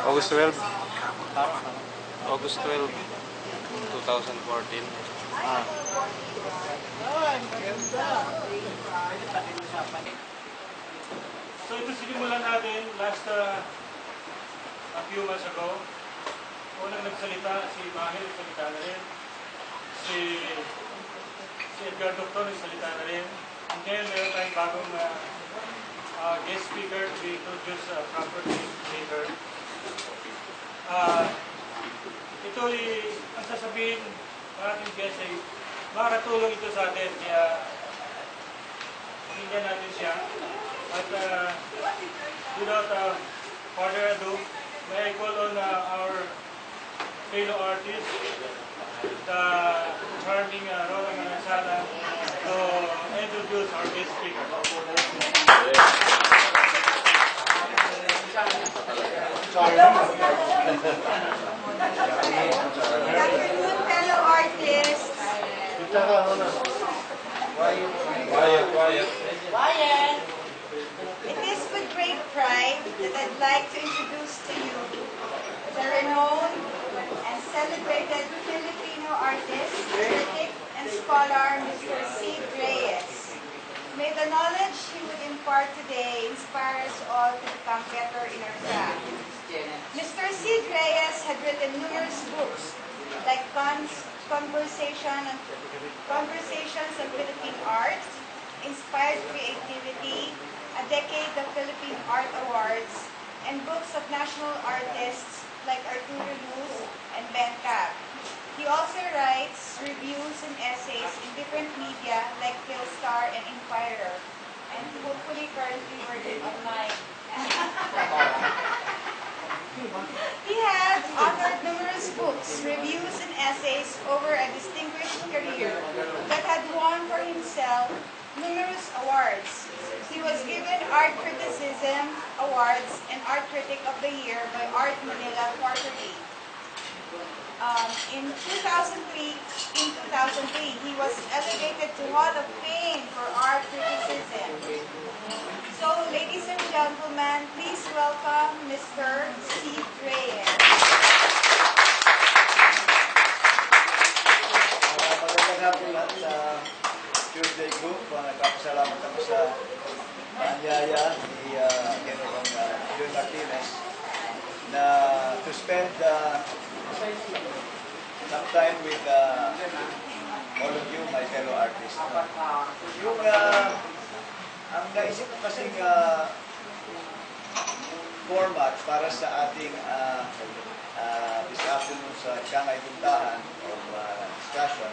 August 12. August 12, 2014. So ito sinimulan natin last a few months ago. Unang nagsalita si Mahir, nagsalita na rin. Si Edgar Doctor, nagsalita na rin. And then meron tayong bagong guest speaker to be introduced, proper guest speaker. Ito ang sasabihin ng ating guest ay makakatulong ito sa atin. Kaya pakinggan natin siya. At without further ado, may I call on our fellow artist, the charming Rona Manansala, to introduce our guest speaker. Good afternoon, fellow artists. Quiet. It is with great pride that I'd like to introduce to you the renowned and celebrated Filipino artist, critic, and scholar, Mr. Sid Reyes. May the knowledge he would impart today inspire us all to become better in our craft. Mr. Sid Reyes had written numerous books like Conversations on Philippine Art, Inspired Creativity, A Decade of Philippine Art Awards, and books of national artists like Arturo Luz and Ben Cab. He also writes reviews and essays in different media like Philstar and Inquirer, and hopefully currently working online. He has authored numerous books, reviews, and essays over a distinguished career that had won for himself numerous awards. He was given Art Criticism Awards and Art Critic of the Year by Art Manila Quarterly. In 2003, he was elevated to Hall of Fame for Art Criticism. So, ladies and gentlemen, please welcome Mr. Sid Reyes. Magandang hapon lahat sa Tuesday Group. Nagpapasalamat ako sa anyaya ni General Jun Martinez na to spend some time with all of you, my fellow artists. Yung ang naisip ko kasing format para sa ating this afternoon sa Shanghai Puntahan of discussion,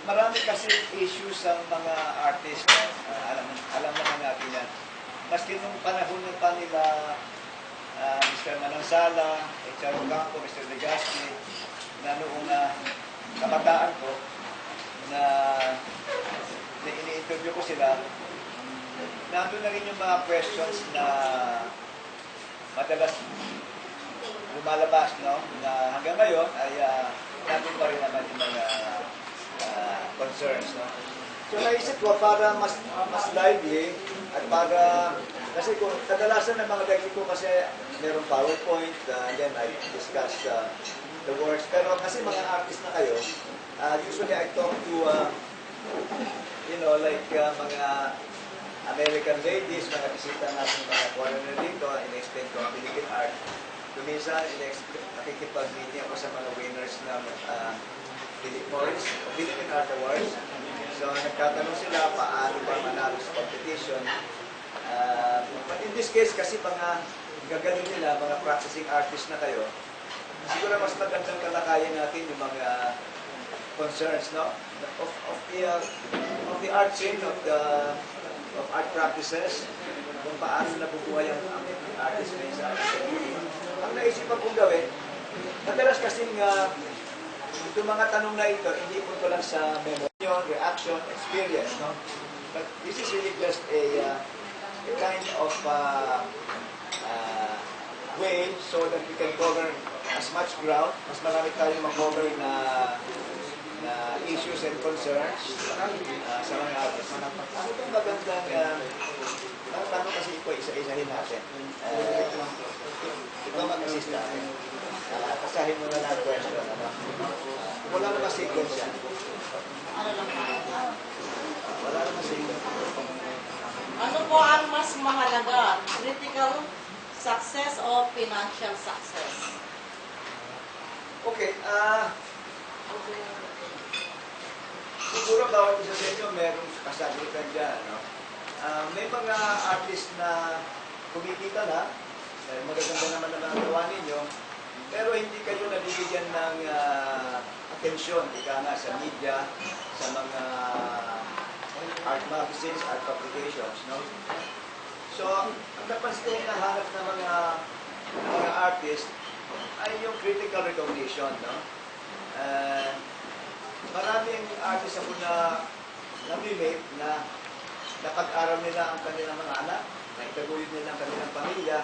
marami kasi issues ang mga artists. Alam naman natin yan. Maski nung panahon ng pa nila Mr. Manansala, H.R. Ocampo, Mr. Legaspi, na noong kabataan ko na ini-interview ko sila, nandun na rin yung mga questions na madalas lumalabas, no? Na hanggang ngayon ay nandun pa rin naman yung mga concerns, no? So naisip ko para mas lively at para kasi kung kadalasan ng mga lecture ko kasi merong PowerPoint, and then I discuss the works. Pero kasi mga artist na kayo, usually I talk to you know, like mga American ladies, mga bisita natin, mga foreigner dito, in-explain ko ang Philippine art. Minsan, nakikipag-meeting ako sa mga winners ng Philippine Art Awards. So, nagtatanong sila paano ba manalo sa competition. But in this case, kasi mga gagaling nila, mga practicing artists na kayo, siguro mas magandang kalakayan natin yung mga concerns, no? Of the art scene, of art practices, kung paano nabubuhay ang artist ngayon sa art. Ang naisipan kong gawin, madalas kasing itong mga tanong na ito, hindi ko lang sa memory, reaction, experience, no? But this is really just a kind of way so that we can cover as much ground, mas marami tayong mag-cover na issues and concerns sa mga artists. Ano itong magandang tanong kasi ito, isa-isahin natin. Ito basis natin. Basahin mo na lang ang question. Ano? Wala naman sequence yan. Ano lang mahalaga? Wala naman sequence. Ano po ang mas mahalaga? Critical success o financial success? Okay, siguro bawat isa sa inyo merong kasagutan dyan. No? May mga artist na kumikita na, magaganda naman na nagawa ninyo, pero hindi kayo nabibigyan ng atensyon, ika nga sa media, sa mga art magazines, art publications. No? So, ang napansin na hanap ng mga artist ay yung critical recognition. No? Maraming artist ako na namimit na napag-aral nila ang kanilang mga anak, na itaguyod nila ang kanilang pamilya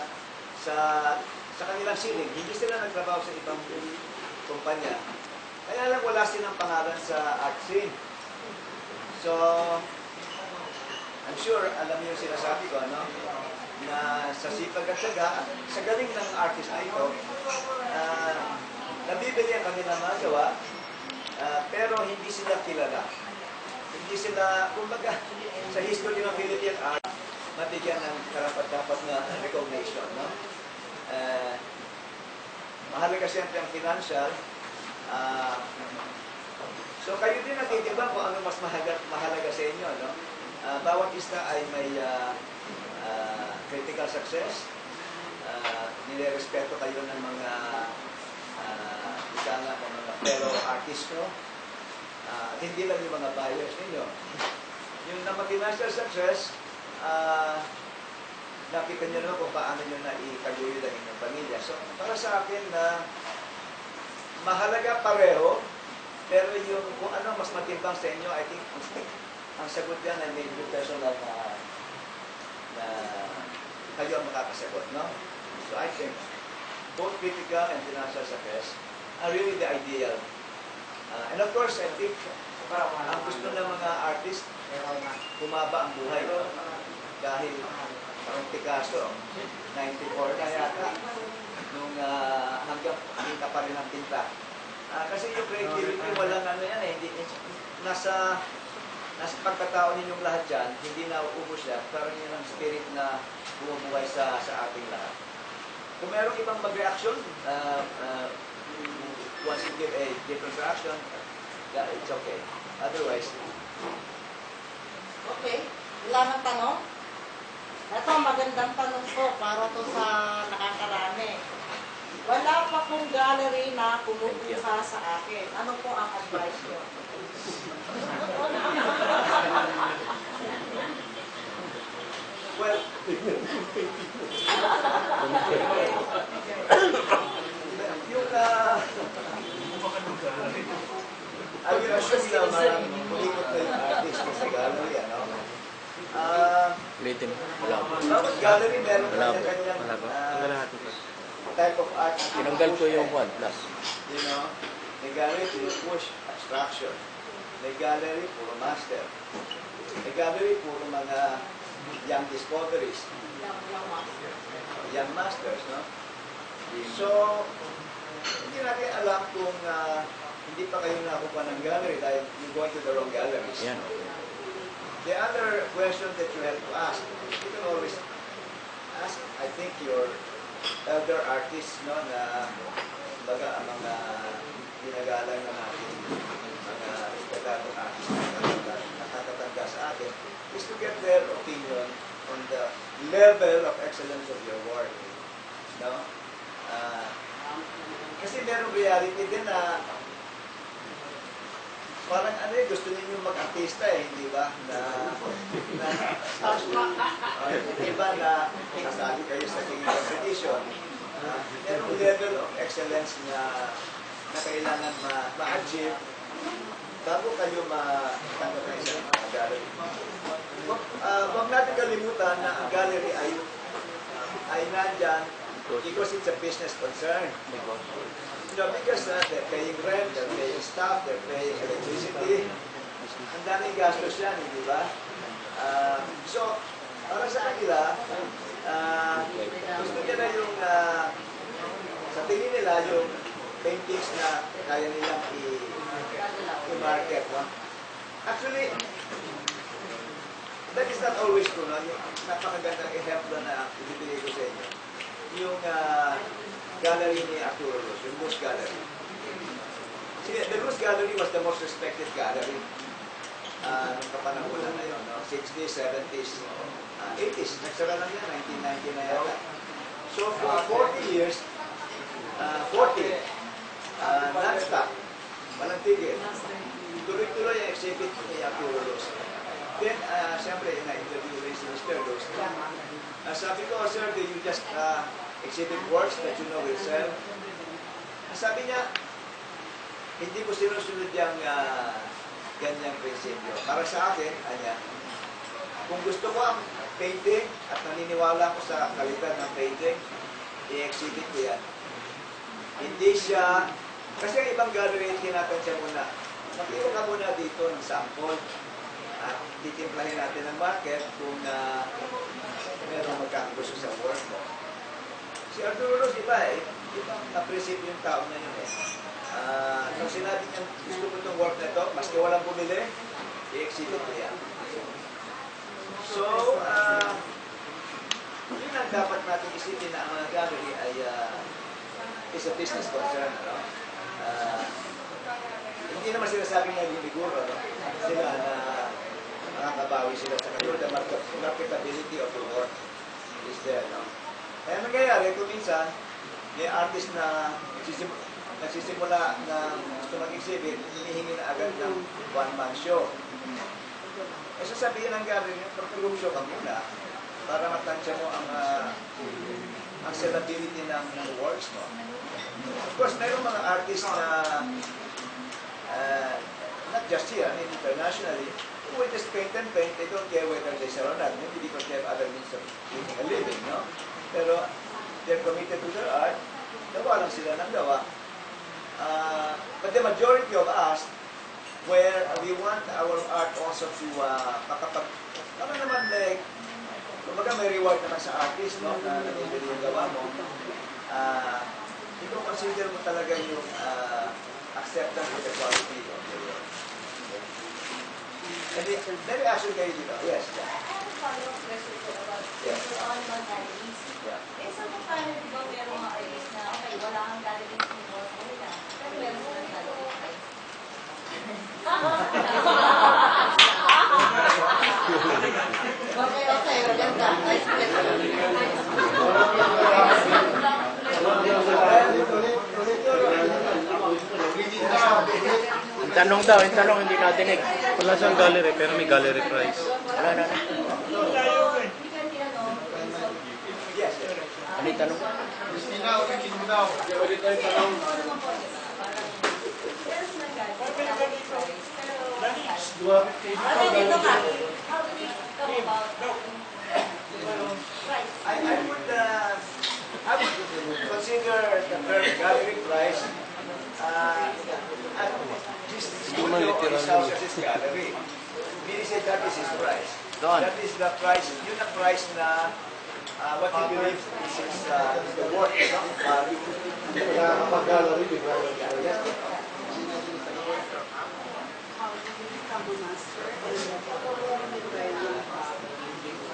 sa kanilang sining. Hindi sila nagtrabaho sa ibang kumpanya. Kaya lang wala silang pangalan sa art scene. So, I'm sure, alam niyo yung sinasabi ko, no? Na sa sipag at syaga, sa galing ng artist na ito, nabibili ang kanilang mga gawa, pero hindi sila kilala. Hindi sila, kumbaga, sa history ng Philippine art, mabigyan ng karapat-dapat na recognition. No? Mahalaga siyempre ang financial. So kayo din natitimbang kung ano mas mahalaga sa inyo. No? Bawat isa ay may critical success. Nilerespeto kayo ng mga mga fellow artist nyo. At hindi lang yung mga buyers ninyo. Yung naman financial success, nakita nyo naman kung paano nyo na itaguyod ang inyong pamilya. So, para sa akin na mahalaga pareho, pero yung kung ano mas matimbang sa inyo, I think ang sagot yan ay medyo personal na kayo ang makakasagot, no? So, I think both critical and financial success are really the ideal. And of course, I think ang gusto ng mga artist, humaba ang buhay. No? Dahil parang Picasso, 94 na yata, nung hanggang kita pa rin ang tinta. Kasi yung creativity, walang ano yan eh. Hindi, nasa pagkatao ninyong lahat yan, hindi na uubos yan. Parang yun ang spirit na bumubuhay sa ating lahat. Kung merong ibang mag-reaction, once you give a different reaction, yeah, it's okay. Otherwise, Okay, wala nang tanong? Ito, magandang tanong ko para to sa nakakarami. Wala pa pong gallery na kumukuha sa akin. Ano po ang advice nyo? well, yung I will assume na marang ulikot na yung artist sa gallery, ano? Ulitin. Wala po. Bawat gallery meron Wala po. kanya-kanyang Wala po. Wala po. type of art. Tinanggal ko yung one plus. You know, may gallery puro push, abstraction. May gallery puro master. May gallery puro mga young discoveries. Young masters, no? So, hindi natin alam kung hindi pa kayo nakuha ng gallery dahil you're going to the wrong galleries. Yan. The other question that you have to ask, you can always ask, I think, your elder artists, no, na baga ang mga ginagalang na natin, mga itatapong artists na nakatatanda sa atin, is to get their opinion on the level of excellence of your work. No? Kasi merong reality din na parang ano eh, gusto ninyo mag-artista eh, hindi ba? Iba na kasali kayo sa tingin competition. Merong level of excellence na kailangan ma-achieve bago kayo matanggap na isang gallery. Huwag natin kalimutan na ang gallery ay nandyan because it's a business concern. You know, because they're paying rent, they're paying staff, they're paying electricity. Ang daming gastos yan, hindi ba? So, para sa kanila, gusto nila yung tingin nila yung paintings na kaya nilang i-market. No? Actually, that is not always true. No? Yung napakagandang ehemplo na ibibigay ko sa inyo. Yung gallery ni Arturo Luz, yung Luz Gallery. See, the Luz Gallery was the most respected gallery nung kapanahonan na yun. No? 60s, 70s, 80s. Nagsara lang yan, 1990 na yata. So for 40 years, 40, non-stop, walang tigil. Tuloy-tuloy ang exhibit ni Arturo Luz. Then, siyempre, na-interview rin si Mr. Luz. Sabi ko, sir, do you just exhibit works that you know will sell? Sabi niya, hindi ko sinusunod yung ganyang prinsipyo. Para sa akin, kung gusto ko ang painting at naniniwala ko sa kalidad ng painting, i-exhibit ko yan. Hindi siya, kasi ang ibang gallery, tinatansya muna. Mag-iwa ka muna dito ng sample at titimplahin natin ang market kung meron magkakagusto sa work mo. Si Arturo Luz, iba ibang na-prinsipyo yung tao na yun nung sinabi niya, gusto ko itong work na ito, maski walang bumili, i-exhibit ko yan. So, yun ang dapat natin isipin na ang mga gallery ay is a business concern. Ano? Hindi naman sila na liniguro. No? Sila na makakabawi sila sa kanila. The marketability of the work is there. No? Kaya nangyayari, kung minsan, may artist na nagsisimula na gusto mag-exhibit, hinihingi na agad ng one-man show. Eh sasabihin ng gallery, pag-group show ka muna para matansya mo ang sellability ng works mo. Of course, mayroong mga artists na not just here, I mean internationally, who will just paint and paint. They don't care whether they sell or not. Maybe because they have other means of making a living, no? Pero they're committed to their art. Gawa lang sila ng gawa. But the majority of us, where we want our art also to ano naman like, kumbaga may reward naman sa artist, no? Na nabibili yung gawa mo. Ito consider mo talaga yung acceptance of the quality of the work. And very actually kayo dito. Yes. I have a follow-up question po about your on galleries. Eh, so kung paano di ba merong mga artists na, okay, wala kang galleries ni Boss nila, pero meron silang galleries. Okay, maganda. Nice question. Yung tanong hindi natinig. Wala siyang gallery, pero may gallery price. Wala na. Yes. Ano yung tanong? Dito ka. How do you come about price? I would consider the term gallery price this studio or his house as his gallery. Meaning say that is his price. That is the price, yun ang price na what he believes is the worth. Gallery, How do you become a master?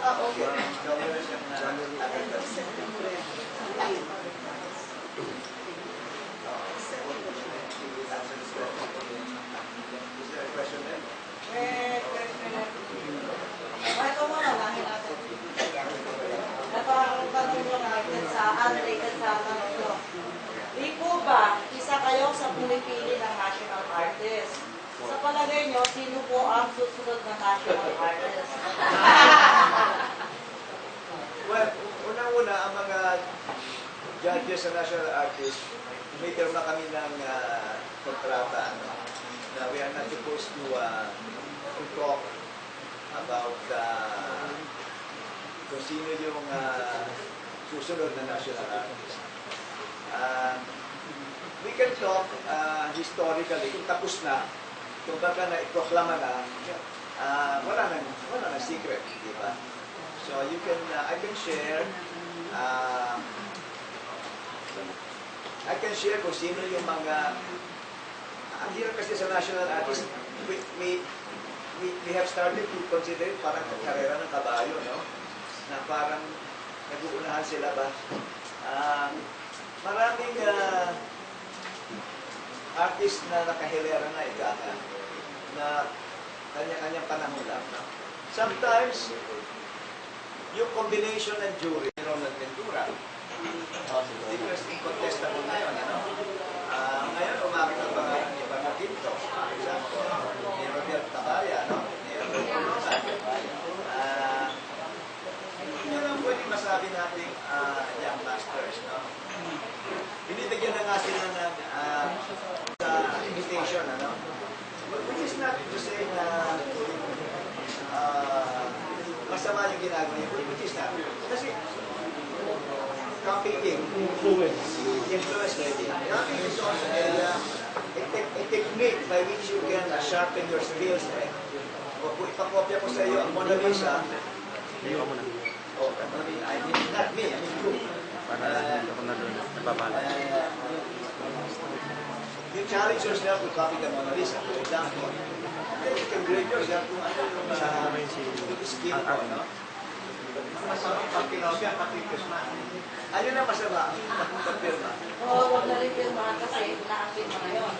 Okay. So, meron siyang Is there a question there? Ito muna, lahin natin. Ito ang tanong lang natin sa unrelated sa tanong ko. Di po ba, isa kayo sa pumipili ng national artist? Sa palagay nyo, sino po ang susunod na national artist? Well, unang-una, ang mga judges sa national artist, may kami ng kontrata na we are not supposed to talk about kung sino yung susunod na national artist. We can talk historically, kung tapos na, kung baka na iproklama na, wala na secret, di ba? So you can, I can share I can share kung sino yung mga, ang hirap kasi sa national artist, we have started to consider it parang karera ng kabayo, no? Na parang nag-uunahan sila ba? Maraming artist na nakahilera na ika na kanya-kanyang panahon lang. No? Sometimes, yung combination ng jury, Ronald Ventura, interesting contestable ngayon, ano? Ngayon, umakit ang mga iba na Pinto, for example, ni Rodel Tabaya, no? Ni Rodel Tabaya. Yun ang pwedeng masabi natin young masters, no? Binibigyan na nga sila ng sa invitation, ano? But which is not to say na masama yung ginagawa niya, which is not. Kasi copying, influence maybe. Copying is also a technique by which you can sharpen your skills. Eh? Kung ipakopya ko sa iyo ang Mona Lisa, I mean, not me, I mean you. You challenge yourself to copy the Mona Lisa, for example. Then you can grade yourself kung ano yung skill mo, no? Masama pag kinopya, kapipirma. Ano na masama? Kapirma. Oo, huwag na rin pirmahan kasi inaapin mo ngayon.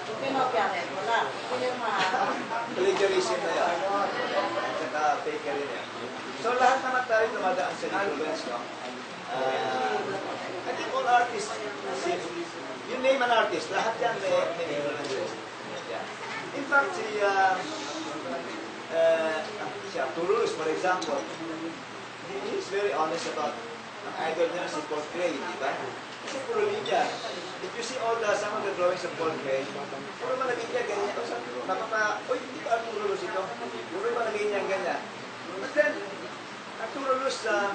Kung pinopya rin, wala. Pinirmahan. Plagiarism na yan. At saka fakery na yan. So lahat naman tayo tumadaan sa influence, no? I think all artists, you name an artist, lahat yan may influences. In fact, si Arturo Luz, for example, he is very honest about ang idol niya si Paul Cray, di ba? Kasi puro linya. If you see some of the drawings of Paul Cray, puro malagay niya ganyan. O sabi ko, oy, hindi ba Arturo Luz ito? Puro malagay niya ganyan. But then, Arturo Luz ano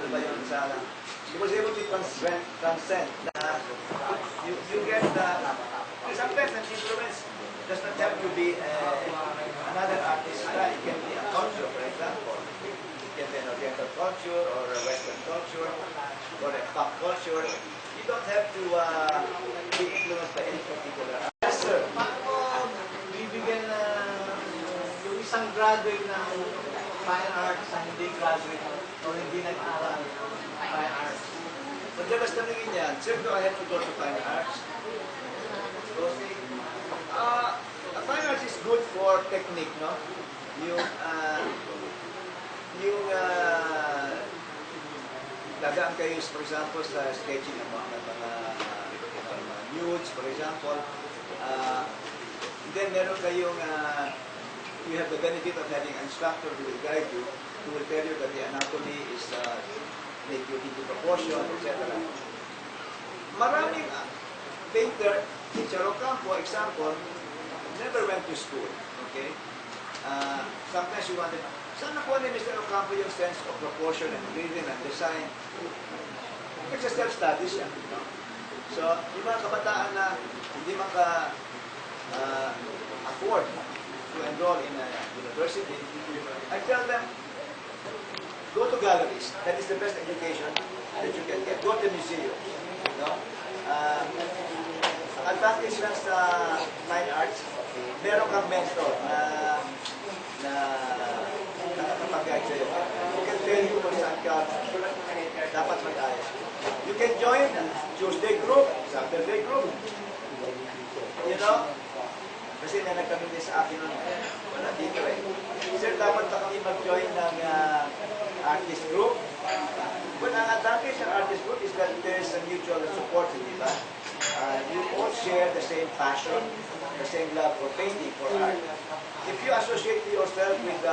ba yun sana? He was able to transcend na you get sometimes an influence does not have to be another artist style. It can be a culture, for example. It can be an Oriental culture or a Western culture or a pop culture. You don't have to be influenced by any particular artist. Yes, sir. Paano bibigyan yung isang graduate ng fine arts na hindi graduate o hindi nag-aral ng fine arts? Madalas tanongin yan, sir, do I have to go to fine arts? Fine arts is good for technique, no? Lagaan kayo, for example, sa sketching ng mga nudes, for example. Then meron kayong, you have the benefit of having an instructor who will guide you, who will tell you that the anatomy is make you into proportion, etc. Maraming painter, Teacher Ocampo, example, never went to school, okay? Sometimes you wonder, saan nakuha ni Mr. Ocampo yung sense of proportion and rhythm and design? Kasi self-study siya, no? So, yung mga kabataan na hindi afford to enroll in a university, I tell them, go to galleries. That is the best education that you can get. Go to museums, no? Ang advantage lang sa fine arts, meron kang mentor na nakakapag-guide sa'yo. Who can tell you kung saan ka dapat mag-ayos. You can join Tuesday group, Saturday group. You know? Kasi nanagkami din sa akin nun, wala dito eh. Sir, dapat ba kami mag-join ng artist group? But ang advantage ng artist group is that there is a mutual support, di ba? You all share the same passion, the same love for painting, for art. If you associate yourself with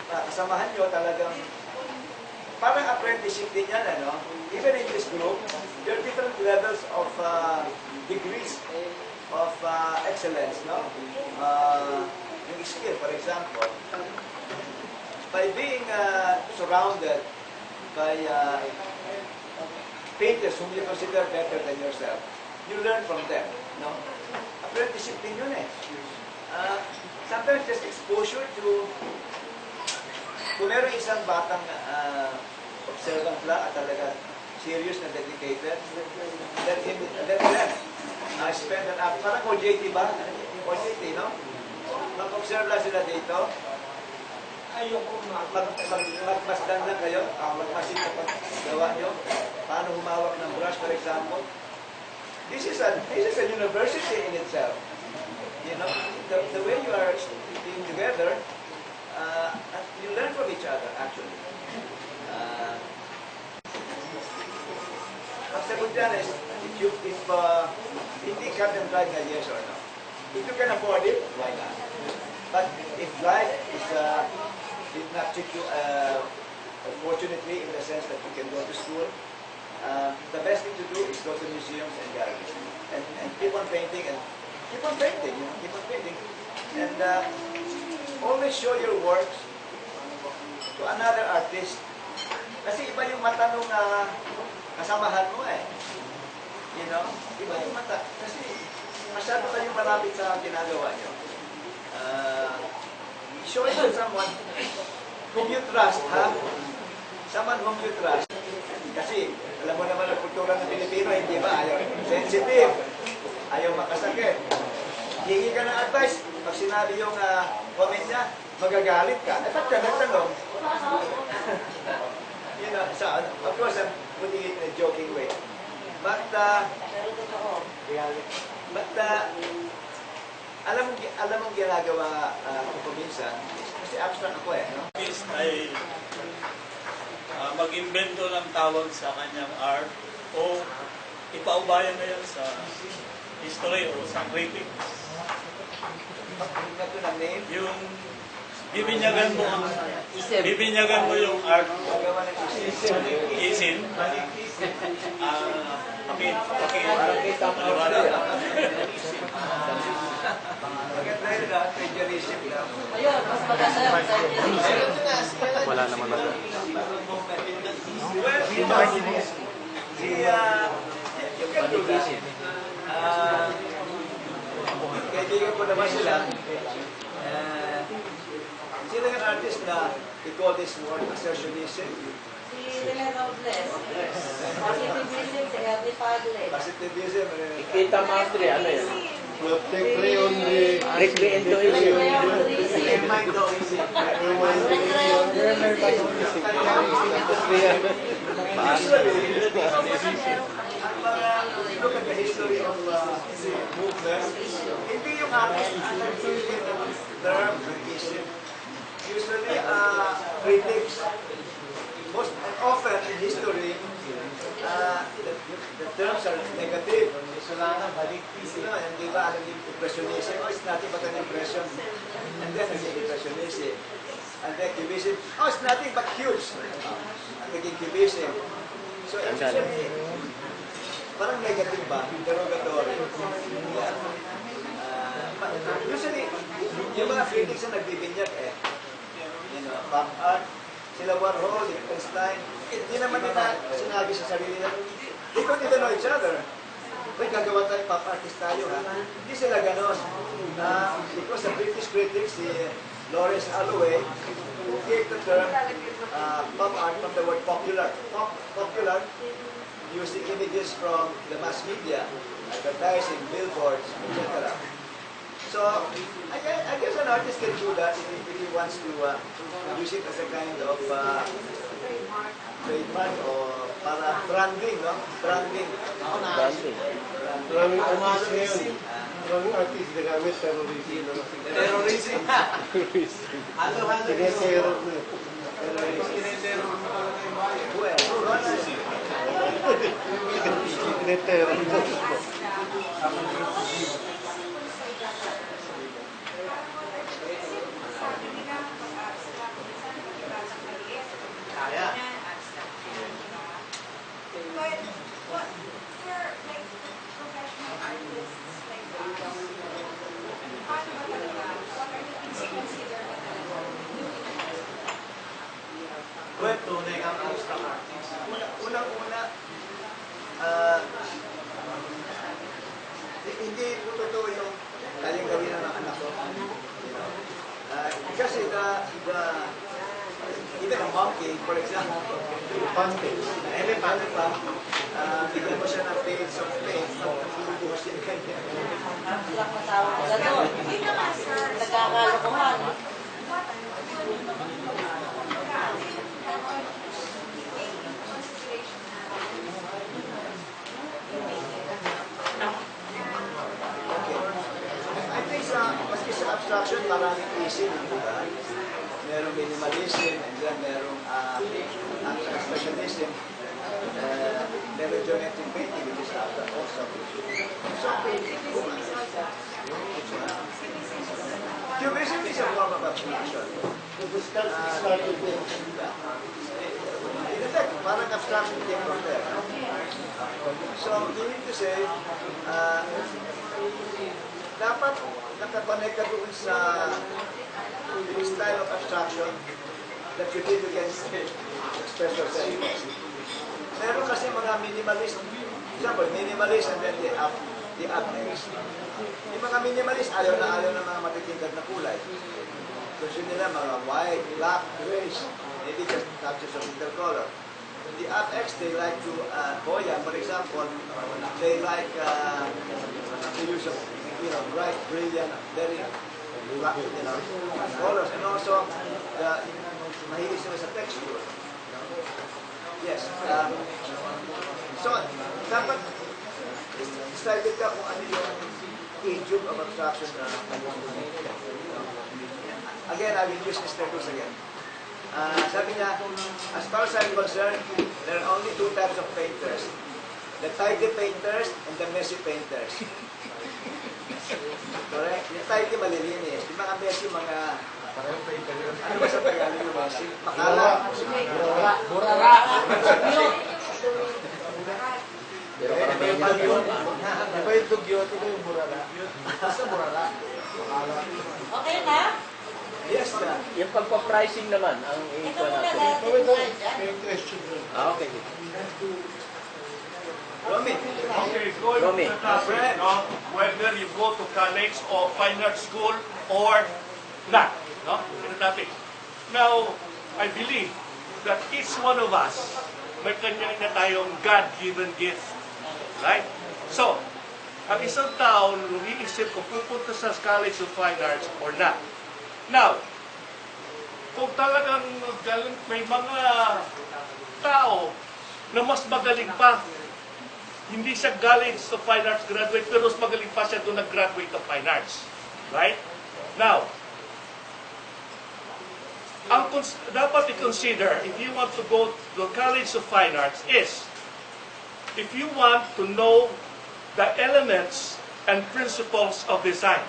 kasamahan nyo, talagang parang apprenticeship din yan, ano? Even in this group, there are different levels of degrees of excellence, no? Yung skill, for example, by being surrounded by painters whom you consider better than yourself, you learn from them, no? Apprenticeship din yun eh. Sometimes just exposure to, kung meron isang batang observant lang at talaga serious na dedicated. Let them spend an hour. Parang OJT ba? OJT, no? Mag-observe lang sila dito. Magmasdan lang kayo. Magmasid na paggawa nyo. Paano humawak ng brush, for example. This is a university in itself. You know, the way you are being together, you learn from each other, actually. Ang sagot dyan is, if hindi cut and dried na yes or no. If you can afford it, why not? But if life did not treat you fortunately in the sense that you can go to school, the best thing to do is go to museums and galleries and keep on painting and keep on painting, you know, keep on painting. And always show your works to another artist. Kasi iba yung mata nung kasamahan mo eh. You know? Iba yung mata. Kasi masyado kayong malapit sa ginagawa nyo. Show it to someone whom you trust, ha? Someone whom you trust. Kasi, alam mo naman ang kultura ng Pilipino, hindi ba? Ayaw sensitive. Ayaw makasakit. Hingi ka ng advice. Pag sinabi yung comment niya, magagalit ka. Eh, ba't ka nagtanong? You know, so, of course, I'm putting it in a joking way. But, alam mong ginagawa ko minsan, kasi abstract ako eh, no? Artist ay mag-invento ng tawag sa kanyang art o ipaubayan na yan sa history o sa critics. Ito na name, Yung bibinyagan mo yung art magawa ng isin. isin. Maganda yun na, plagiarism lang. Ayun, mas maganda yung Wala naman na. Well, you can do that. Kaibigan ko naman sila. Sila yung artist na we call this word assertionism. Si Rene Robles. Positivism, si Henry Padlet. Positivism. Ikita mastery, ano yun? Recreate Look at the history of movement. Hindi yung artist term criticism. Usually, critics, most and often in history, the terms are negative. And di ba, alam yung impressionism, oh, it's nothing but an impression. And then, naging impressionism. And then, cubism, oh, it's nothing but cubes. And naging cubism. So, actually, parang negative ba? Derogatory. Usually, yung mga critics na nagbibinyag eh, you know, pop art, sila Warhol, Lichtenstein, hindi naman nila sinabi sa sarili nila, they don't even know each other. Uy, gagawa tayo, pop artist tayo, ha? Hindi sila ganon. Because the British critics, si Lawrence Alloway, who gave the term pop art from the word popular. Popular, using images from the mass media, advertising, billboards, etc. So, I guess an artist can do that if he wants to use it as a kind of trademark or para branding, no? Branding. Maraming artist ngayon. Maraming artist na gamit terrorism. Terrorism. Halo-halo. Tinetero na. Well, Tinetero na. Kaya. But what for like professional artists like paano ba talaga? What are the things you consider ba talaga? well, Tunay kang abstract artist. unang-una, hindi po totoo yung kayang gawin ng anak ko. You know? Kasi in even a monkey, for example, elephant pa, bigyan mo siya ng shades of paint, bubuhos yung kanya. Ang sila matawag na doon. Nagkakalokohan. Okay. I think maski sa abstraction, maraming isip, di ba? Merong minimalism, and then merong expressionism, merong geometric painting, which is abstract also. So, cubism is a form of abstraction. In effect, parang abstraction came from there. No? So, meaning to say, dapat nakakonect ka doon sa style of abstraction that you did against express yourself. Meron kasi mga minimalist, example, minimalist and then the abstract. Yung mga minimalist, ayaw na mga matitingkad na kulay. Gusto nila mga white, black, grays, maybe just touches of intercolor. The abstract, they like to, Boyan, for example, they like the use of bright, brilliant, very black, colors, and also mahilig sila sa texture. Yes. So, dapat decided ka kung ano yung medium of abstraction na again, I will use Mr. Cruz again. Sabi niya, as far as I'm concerned, there are only two types of painters. The tidy painters and the messy painters. Correct? Yung tidy malilinis. Yung mga messy, mga... Ano ba sa Tagalog yung messy? Makala. Burara. Iba yung dugyot, iba yung burara. Basta burara. Okay na? Yes, na. Yung pagpa-pricing naman, ang Ito ito muna natin. natin. Okay. Romy. Okay, going Romy. to the topic, no? Whether you go to college or fine art school or not, no? In the topic. Now, I believe that each one of us may kanya-kanya tayong God-given gift. Right? So, ang isang tao, umiisip kung pupunta sa College of Fine Arts or not. Now, kung talagang may mga tao na mas magaling pa, hindi siya galing sa Fine Arts graduate, pero mas magaling pa siya doon nag-graduate of Fine Arts. Right? Now, ang dapat i-consider if you want to go to the College of Fine Arts is, if you want to know the elements and principles of design.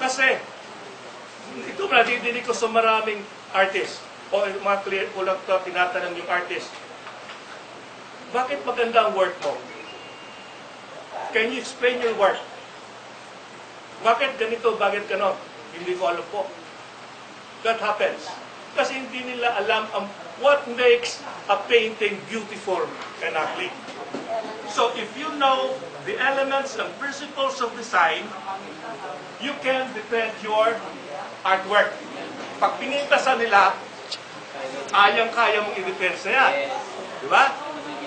Kasi, ito nadidinig ko sa maraming artist o mga clear ko lang ito, tinatanong yung artist, bakit maganda ang work mo? Can you explain your work? Bakit ganito, bakit ganon? Hindi ko alam po. That happens. Kasi hindi nila alam what makes a painting beautiful and ugly. So if you know the elements and principles of design, you can defend your artwork. Pag pinitasan nila, ayang-kaya mong i-depensa yan. Di ba?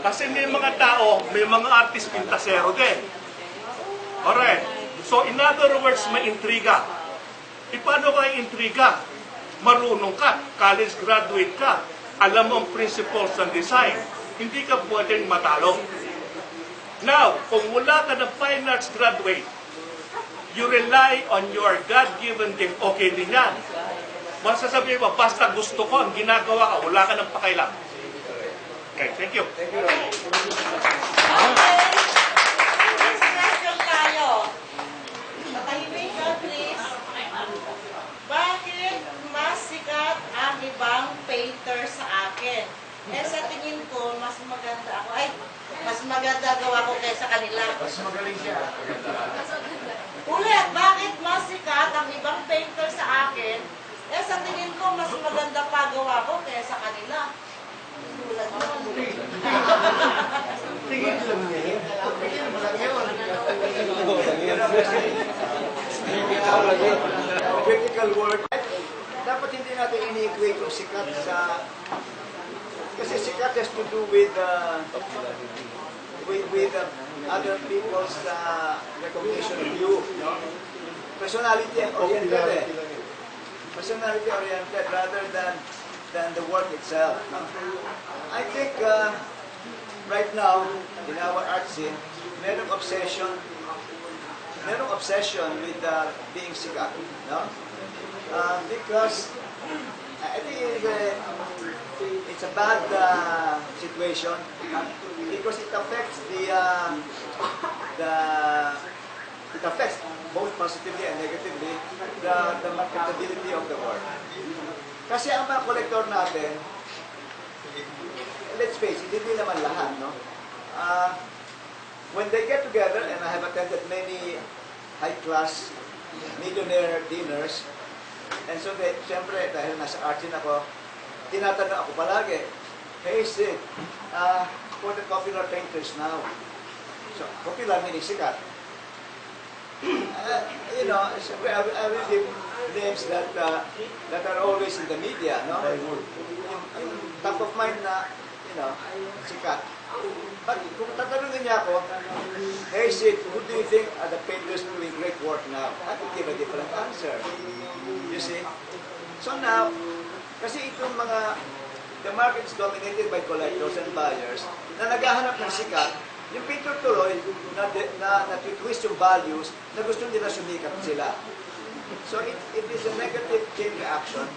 Kasi may mga tao, may mga artist pintasero din. Alright. So in other words, may intriga. Paano ka intriga? Marunong ka, college graduate ka, alam mo ang principles ng design, hindi ka pwedeng matalo. Now, kung wala ka ng fine arts graduate, you rely on your God-given gift, okay din yan. Masasabihin mo, basta gusto ko, ang ginagawa ka, wala ka ng pakailan. Okay, thank you. Thank you, Romy. Okay. Next question tayo. Patahimik ka, please. Bakit mas sikat ang ibang painter sa akin? Eh sa tingin ko, mas maganda ako. Ay, mas maganda gawa ko kaysa kanila. Mas magaling siya. Ulit, bakit mas sikat ang ibang painter sa akin? Eh sa tingin ko, mas maganda pa gawa ko kaysa kanila. Ulat mo. Tingin lang niya. Tingin mo lang yun. Critical work. Dapat hindi natin ini-equate yung sikat sa... Kasi sikat has to do with other people's recognition of you. Personality oriented eh. Personality oriented rather than the work itself. I think right now, in our art scene, merong obsession with being sikat, no? Because I think it's a bad situation because it affects it affects both positively and negatively the marketability of the work. Kasi ang mga collector natin, let's face it, hindi naman lahat, no? When they get together, and I have attended many high-class millionaire dinners, and so siyempre, dahil nasa art scene ako, tinatanong ako palagi, hey Sid, for the popular painters now, so popular meaning sikat, you know, I will give names that are always in the media, no? Yung top of mind na, you know, sikat. But kung tatanungin niya ako, hey Sid, who do you think are the painters doing great work now? I could give a different answer. You see? So now, kasi itong the market is dominated by collectors and buyers na naghahanap ng sikat, yung painter tuloy na twist yung values na gusto nila sumikat sila. So it is a negative chain reaction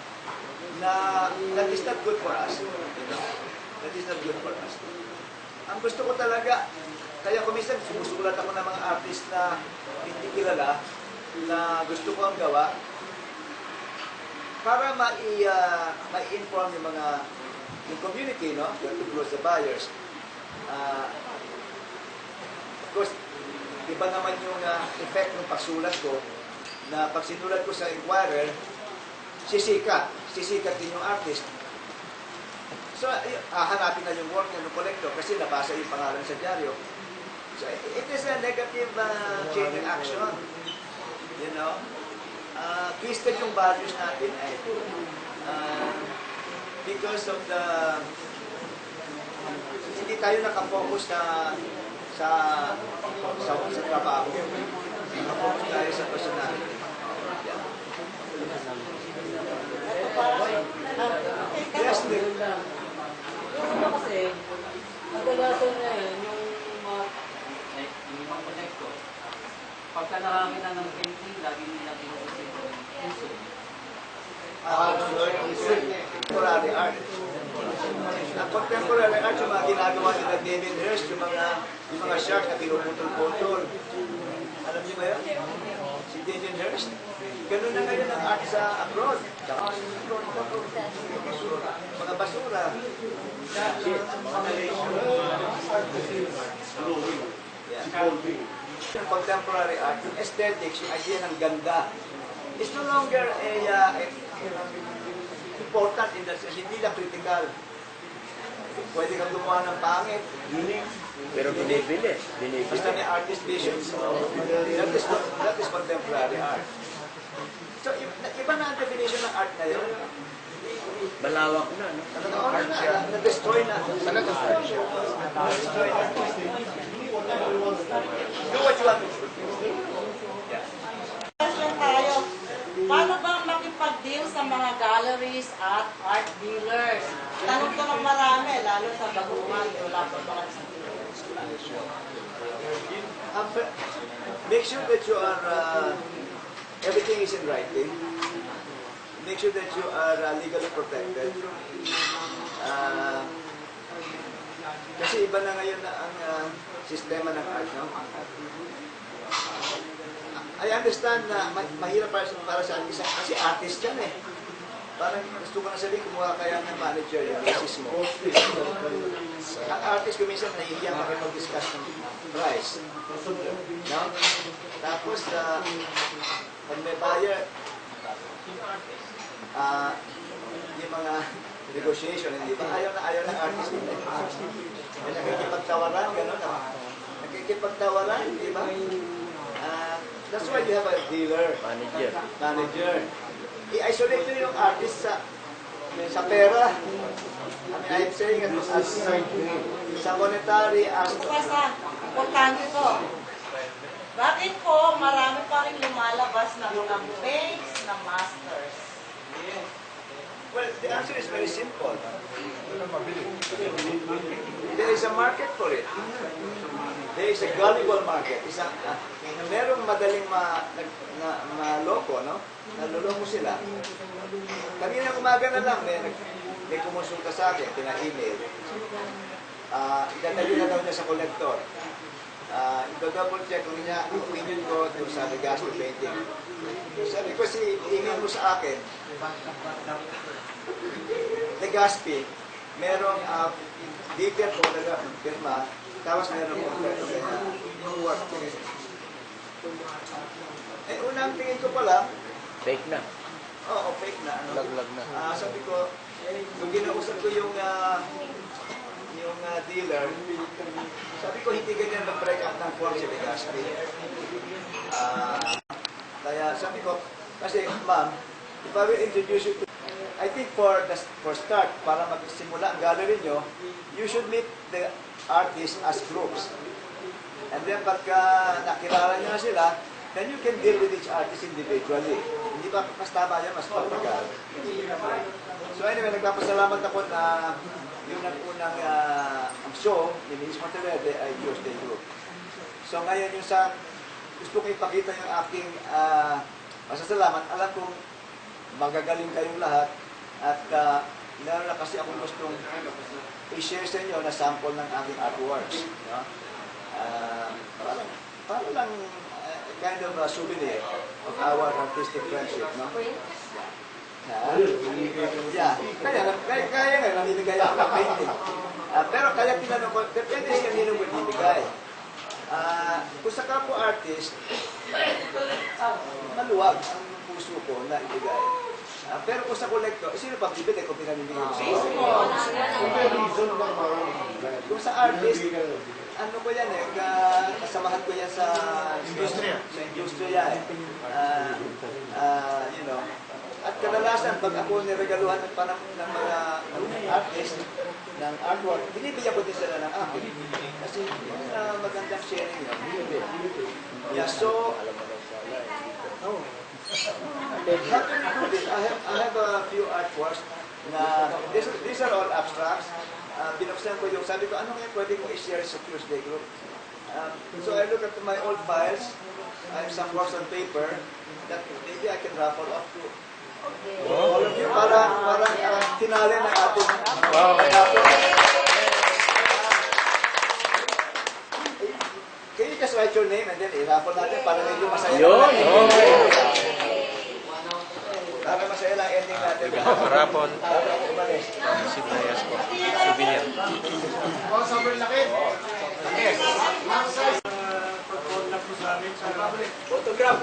that is not good for us. You know? That is not good for us. Ang gusto ko talaga, kaya kuminsan sumusulat ako ng mga artist na hindi kilala, na gusto ko ang gawa, para ma-inform yung community, no? To close the buyers. Of course, iba naman yung effect ng pagsulat ko, na pag sinulat ko sa Inquirer, sisikat din yung artist. So, hanapin na yung work ng collector kasi nabasa yung pangalan sa dyaryo. So, it is a negative chain reaction. You know? Twisted yung values natin because of hindi tayo nakafocus sa trabaho. Nakafocus tayo sa personality. Yeah. Yes, Nick. Yung ano kasi, kadalasan na yun, yung mga collector, pagka nakakita ng painting, lagi nila pinupusin yung puso. Contemporary art. Ang contemporary art, yung mga ginagawa nila David Hirst, yung mga sharks na pinuputol-putol. Alam niyo ba yun? Si David Hirst. Ganun na ngayon ang art sa abroad. Mga basura. Yung contemporary art, yung aesthetics, yung idea ng ganda, is no longer important in that sense, hindi lang critical. Pwede kang gumawa ng pangit. Pero binibili. Basta may artist visions. That is contemporary art. So, iba na ang definition ng art na yun. Malawak na, no? Na-destroy na. Na-destroy na. Do what you want to do. Yeah. question tayo. Paano bang makipag-deal sa mga galleries at art dealers? Tanong ko ng marami, lalo sa baguhan. Wala pa ba sa Make sure that you are, everything is in writing. Make sure that you are legally protected. Kasi iba na ngayon na ang sistema ng art, no? I understand na mahirap para sa isa kasi artist yan eh. Parang gusto ko na sabihin, kumuha kaya ng manager yung basis mo. Ang artist kuminsan nahihiyang makipag-discuss ng price. No? Tapos, pag may buyer, yung mga negotiation, hindi ba? Ayaw ng artist nila. May nakikipagtawaran, gano'n. Nakikipagtawaran, di ba? That's why you have a dealer. Manager. I-isolate nyo yung artist sa pera. I'm saying it as sa monetary aspect. Basta, importante to. Bakit po marami pa rin lumalabas na mga banks na masters? Well, the answer is very simple. There is a market for it. There is a gullible market. Merong madaling maloko, no? Naluloko sila. Kanina umaga na lang, may kumonsulta sa akin, pina-email. Idadali na daw niya sa collector. Ito-double check ko niya ang opinion ko sa Legazpi painting. Sabi ko, email mo sa akin, Legazpi, merong detail ko na firma, tapos merong contract kaya yung work. Unang tingin ko pala, Fake na. oo, fake na. Laglag na. Sabi ko, nung ginausap ko yung dealer, sabi ko, hindi ganyan mag-break up ng form si Legazpi. Kaya sabi ko, kasi ma'am, if I will introduce you to, I think for start, para magsimula ang gallery nyo, you should meet the artists as groups. And then pagka nakilala nyo na sila, then you can deal with each artist individually. Hindi ba mas tama yan, mas pagpagal. So anyway, nagpapasalamat ako na yung unang ang show ni Miss Monteverde ay Tuesday Group. So ngayon yung gusto kong ipakita yung aking pasasalamat. Alam kong magagaling kayong lahat at meron na kasi akong gustong i-share sa inyo na sample ng aking artworks. No? Para lang kind of a souvenir of our artistic friendship. No? Yeah. Kaya nga, namimigay ako ng painting. Pero kaya tinanong ko, depende siya nino mo ibigay. Kung sa kapwa artist, maluwag ang puso ko na ibigay. Pero kung sa kolektor, sino pa bibili kung pinamimigay ko sa kung sa artist, ano ko yan kasamahan ko yan sa industriya. Sa industriya you know. At kadalasan, pag ako niregaluhan ng mga artist, ng artwork, binibigyan ko din sila ng akin. Kasi magandang sharing yun. Yeah, so, how can we do this? I have a few artworks na, these are all abstracts. Binuksan ko yung, sabi ko, ano kaya pwede kong i-share sa Tuesday Group? So I look at my old files. I have some works on paper that maybe I can raffle off to all of you para finale ng ating Can you just write your name and then i-raffle natin para medyo masaya para masaya lang ending natin. Rapon. Umalis. Sibayas po. Souvenir. Sobrang laki. Pag-contact po sa amin sa Photograph.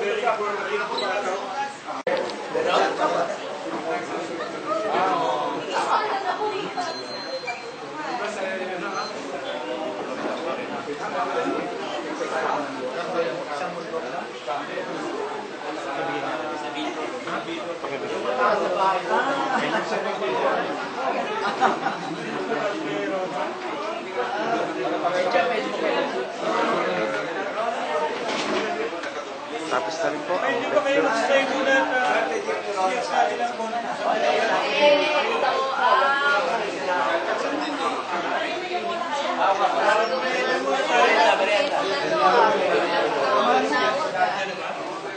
very important po. Tapos na rin po. Pwede ba kayo mag-stay muna at yes, natin lang po. Muna tayo.